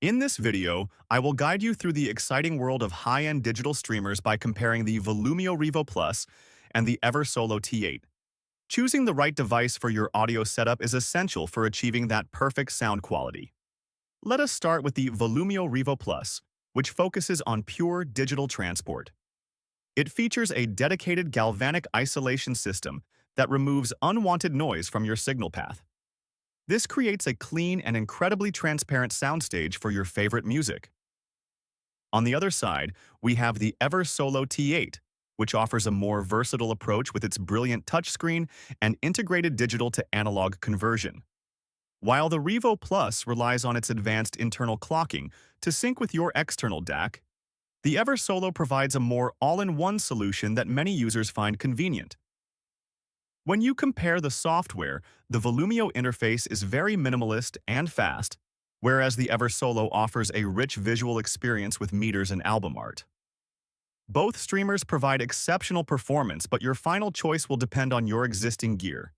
In this video, I will guide you through the exciting world of high-end digital streamers by comparing the Volumio Rivo Plus and the Eversolo T8. Choosing the right device for your audio setup is essential for achieving that perfect sound quality. Let us start with the Volumio Rivo Plus, which focuses on pure digital transport. It features a dedicated galvanic isolation system that removes unwanted noise from your signal path. This creates a clean and incredibly transparent soundstage for your favorite music. On the other side, we have the Eversolo T8, which offers a more versatile approach with its brilliant touchscreen and integrated digital to analog conversion. While the Rivo Plus relies on its advanced internal clocking to sync with your external DAC, the Eversolo provides a more all-in-one solution that many users find convenient. When you compare the software, the Volumio interface is very minimalist and fast, whereas the Eversolo offers a rich visual experience with meters and album art. Both streamers provide exceptional performance, but your final choice will depend on your existing gear.